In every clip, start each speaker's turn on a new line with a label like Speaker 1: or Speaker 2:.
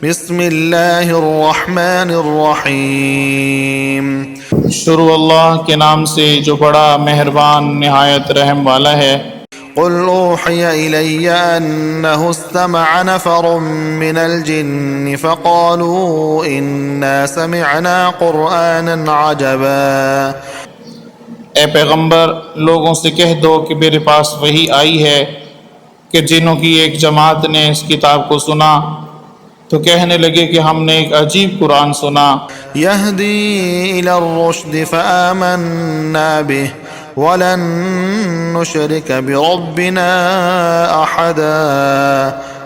Speaker 1: बिस्मिल्लाहिर्रहमानिर्रहीम।
Speaker 2: शुरू अल्लाह के नाम से जो बड़ा मेहरबान निहायत रहम वाला है।
Speaker 1: क़ुल ऊहिया इलैया अन्नहु इस्तमअ नफ़रुम मिनल जिन्न फ़क़ालू इन्ना समिअना क़ुरआनन अजबा।
Speaker 2: ए पैगंबर, लोगों से कह दो कि मेरे पास वही आई है कि जिन्हों की एक जमात ने इस किताब को सुना तो कहने लगे कि हमने एक अजीब कुरान सुना।
Speaker 1: यहदी इलर रुश्द फ़आमन्ना बिह वलन नुशरिक बिरब्बिना अहदा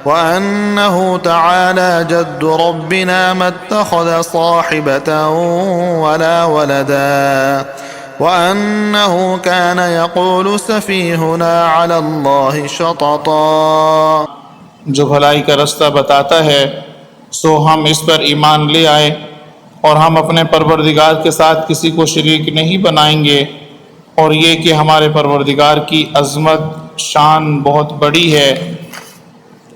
Speaker 1: वअन्नहु तआला जद्दु रब्बिना मत्तख़ज़ साहिबतन वला वलदा वअन्नहु कान यक़ूलु सफ़ीहुना अला अल्लाहि शतता।
Speaker 2: जो भलाई का रास्ता बताता है सो हम इस पर ईमान ले आए और हम अपने परवरदिगार के साथ किसी को शरीक नहीं बनाएंगे, और ये कि हमारे परवरदिगार की अज़मत शान बहुत बड़ी है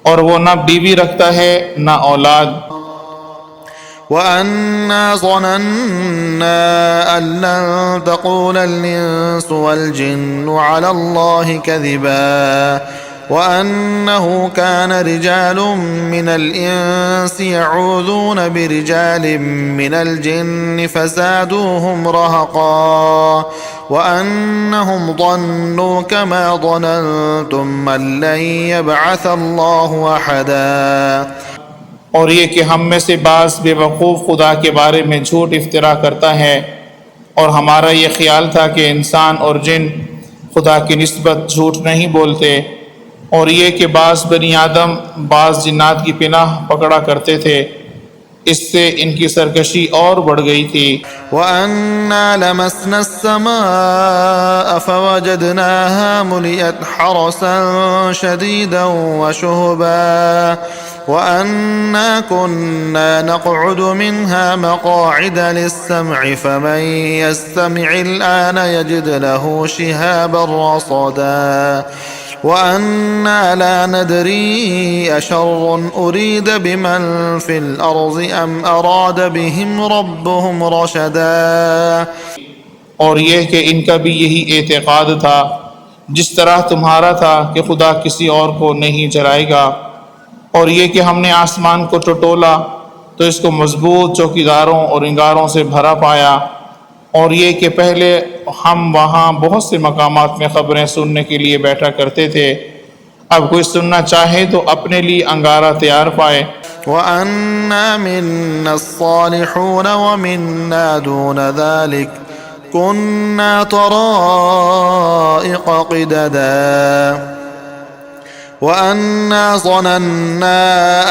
Speaker 2: और वो ना बीवी रखता है ना औलाद।
Speaker 1: वअन्ना ज़नन्ना अल्लन तक़ूलल इंसु वल जिन्नु अला अल्लाहि कज़िबा वअन्नहु कान रिजालुम मिनल इंसि यऊज़ून बिरिजालिम मिनल जिन्नि फ़ज़ादूहुम रहक़ा वअन्नहुम ظन्नू कमा ظननतुम अल्लन यबअस अल्लाहु अहदा।
Speaker 2: और ये कि हम में से बाज़ बेवकूफ़ खुदा के बारे में झूठ इफ्तिरा करता है और हमारा ये ख्याल था कि इंसान और जिन खुदा की निस्बत झूठ नहीं बोलते, और ये कि बाज़ बनी आदम बाज़ जिन्नात की पिनाह पकड़ा करते थे, इससे इनकी सरकशी और बढ़ गई थी।
Speaker 1: वअन्ना लमस्ना अस्समाअ फवजदनाहा मुलियत हरसन शदीदन वशुहुबा वअन्ना कुन्ना नक़उदु मिन्हा मक़ाइद लिस्समइ फमन यस्तमि'िल आन यजिद लहु शिहाबन रसदा वअन्ना ला नदरी अशर्रुन उरीद बिमन फिल अर्ज़ि अम अराद बिहिम रब्बुहुम रशदा।
Speaker 2: और यह कि इनका भी यही एतक़ाद था जिस तरह तुम्हारा था कि खुदा किसी और को नहीं जलाएगा, और ये कि हमने आसमान को टटोला तो इसको मजबूत चौकीदारों और इंगारों से भरा पाया, और ये कि पहले हम वहाँ बहुत से मकामात में ख़बरें सुनने के लिए बैठा करते थे, अब कोई सुनना चाहे तो अपने लिए अंगारा तैयार पाए।
Speaker 1: वअन्ना मिन्नस्सालिहून वमिन्ना दून ज़ालिक कुन्ना तराइक़ क़िददा वअन्ना ज़नन्ना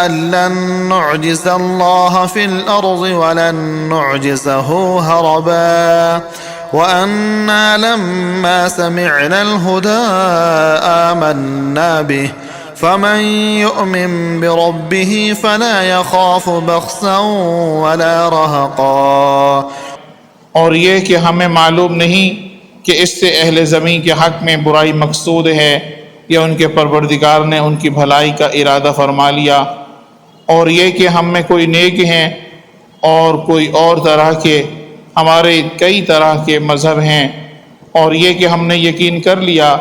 Speaker 1: अल्लन नुअजिज़ अल्लाह फिल अर्ज़ि वलन नुअजिज़हु हरबा वअन्ना लम्मा समिअनल हुदा आमन्ना बिह फमन युअमिन बिरब्बिहि फला यख़ाफ़ु बख़्सन वला रहक़ा।
Speaker 2: और ये कि हमें मालूम नहीं कि इससे अहले ज़मीन के हक़ में बुराई मकसूद है या उनके परवरदिगार ने उनकी भलाई का इरादा फरमा लिया, और ये कि हम में कोई नेक हैं और कोई और तरह के, हमारे कई तरह के मज़हब हैं, और ये कि हमने यकीन कर लिया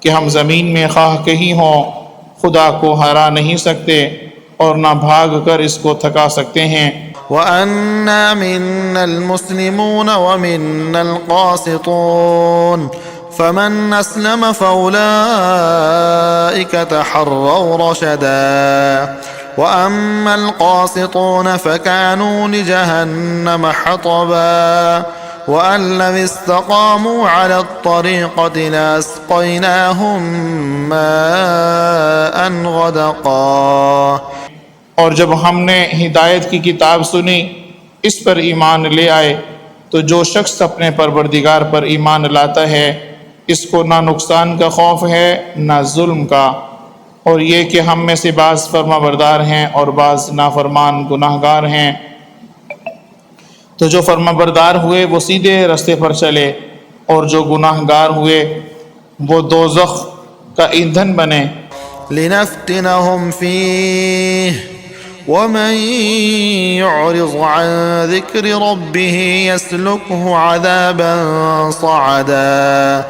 Speaker 2: कि हम ज़मीन में खाह कहीं हों खुदा को हरा नहीं सकते और ना भाग कर इसको थका सकते हैं।
Speaker 1: वअन्ना मिन्नल मुस्लिमून वमिन्नल क़ासितून फमन अस्लम फउलाइक तहर्रव रशदा वअम्मल क़ासितून फकानू लिजहन्नम हतबा वअन लव इस्तक़ामू अला त्तरीक़ति लअस्क़यनाहुम माअन गदक़ा।
Speaker 2: और जब हमने हिदायत की किताब सुनी इस पर ईमान ले आए तो जो शख्स अपने परवरदिगार पर ईमान लाता है इसको ना नुकसान का खौफ है ना जुल्म का, और ये कि हम में से बाज़ फरमाबरदार हैं और बाज़ नाफरमान गुनाहगार हैं। तो जो फरमाबरदार हुए वो सीधे रास्ते पर चले, और जो गुनाहगार हुए वो दोज़ख का ईंधन बने।
Speaker 1: लिनफ्तिनहुम फीह ومن يعرض عن ذكر ربه يسلكه عذابا صعدا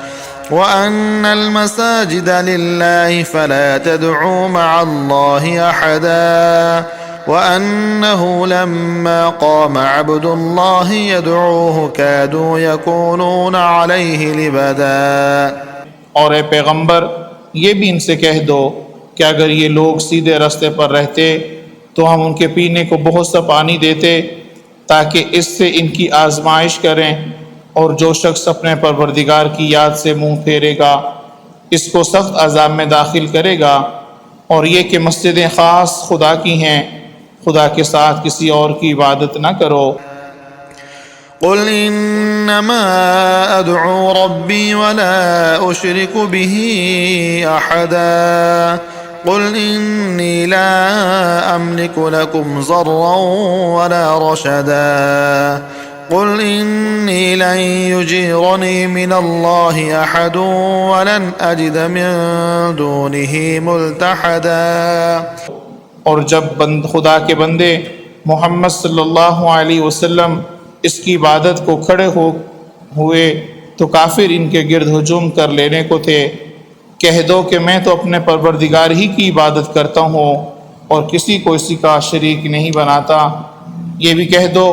Speaker 1: وأن المساجد لله فلا تدعوا مع الله أحدا وأنه لما قام عبد الله يدعوه كادوا يكونون عليه لبدا।
Speaker 2: और ए पैगंबर ये भी इनसे कह दो कि अगर ये लोग सीधे रास्ते पर रहते तो हम उनके पीने को बहुत सा पानी देते ताकि इससे इनकी आजमाइश करें, और जो शख्स अपने परवरदिगार की याद से मुंह फेरेगा इसको सख्त अजाब में दाखिल करेगा। और ये कि मस्जिदें ख़ास खुदा की हैं, खुदा के साथ किसी और की इबादत न करो।
Speaker 1: कुल इन्नमा अदअू रब्बी वला उशरिकु बिही अहदा कुल इन्नी ला अमलिकु लकुम ज़र्रन वला रशदा कुल इन्नी लन युजीरनी मिनल्लाहि अहदुन वलन अजिद मिन दूनिही मुल्तहदा।
Speaker 2: और जब खुदा के बंदे मोहम्मद सल्लल्लाहु अलैहि वसल्लम इसकी इबादत को खड़े हुए तो काफिर इनके गिर्द हुजूम कर लेने को थे। कह दो कि मैं तो अपने परवरदिगार ही की इबादत करता हूँ और किसी को इसी का शरीक नहीं बनाता। ये भी कह दो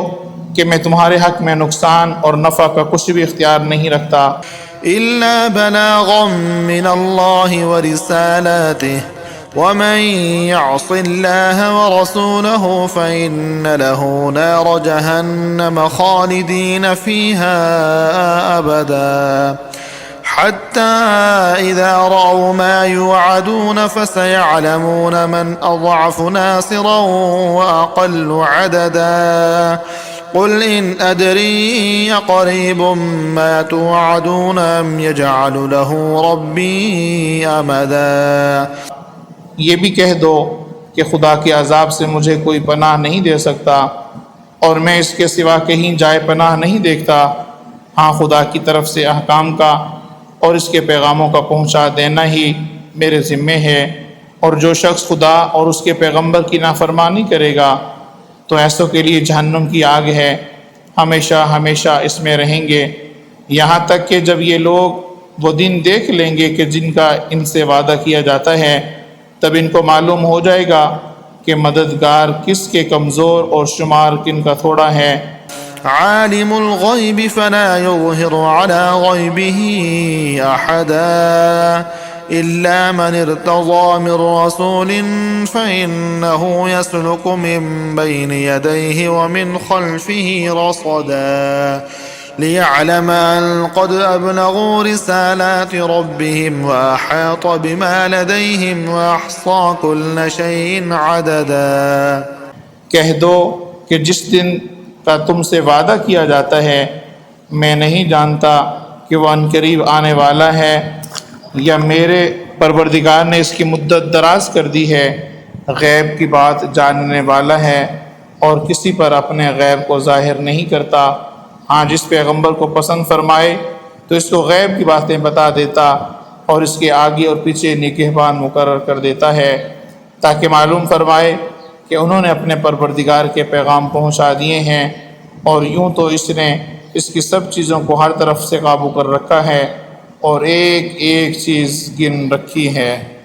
Speaker 2: कि मैं तुम्हारे हक में नुकसान और नफ़ा का कुछ भी इख्तियार नहीं रखता।
Speaker 1: इल्ला बलागम मिनल्लाहि व रिसालातिहि वमन यअसिल्लाह व रसूलहु फइन्न लहु नार जहन्नम खालिदीन फीहा अबदा हत्ता इज़ा रअू मा युअदून फसयअलमून मन अज़अफ़ु नासिरन व अक़ल्लु अददा कुल इन अदरी अक़रीबुम मा तुअदून अम यजअलु लहू रब्बी अमदा।
Speaker 2: ये भी कह दो कि खुदा के अजाब से मुझे कोई पनाह नहीं दे सकता और मैं इसके सिवा कहीं जाए पनाह नहीं देखता। हाँ, खुदा की तरफ से अहकाम का और इसके पैगामों का पहुँचा देना ही मेरे ज़िम्मे है, और जो शख्स खुदा और उसके पैगंबर की नाफरमानी करेगा तो ऐसों के लिए जहन्नुम की आग है, हमेशा हमेशा इसमें रहेंगे, यहाँ तक कि जब ये लोग वो दिन देख लेंगे कि जिनका इनसे वादा किया जाता है, तब इनको मालूम हो जाएगा कि मददगार किसके कमज़ोर और शुमार किन का थोड़ा है।
Speaker 1: आलिमुल गैबि फला युज़हिरु अला गैबिही अहदा इल्ला मन इर्तज़ा मिन रसूलिन फइन्नहु यसलुकु मिन बैनि यदैहि व मिन खल्फिही रसदा लियअलम अन क़द अबलगू रिसालाति रब्बिहिम व अहात बिमा लदैहिम व अहसा कुल्ल शैइन अददा।
Speaker 2: कह दो कि जिस दिन का तुमसे वादा किया जाता है मैं नहीं जानता कि वह अनकरीब आने वाला है या मेरे परवरदिगार ने इसकी मुद्दत दराज कर दी है। गैब की बात जानने वाला है और किसी पर अपने गैब को जाहिर नहीं करता। हाँ, जिस पैगंबर को पसंद फरमाए तो इसको गैब की बातें बता देता और इसके आगे और पीछे निगहबान मुकर्रर कर देता है ताकि मालूम फरमाए कि उन्होंने अपने परवरदिगार के पैगाम पहुँचा दिए हैं, और यूँ तो इसने इसकी सब चीज़ों को हर तरफ से काबू कर रखा है और एक एक चीज़ गिन रखी है।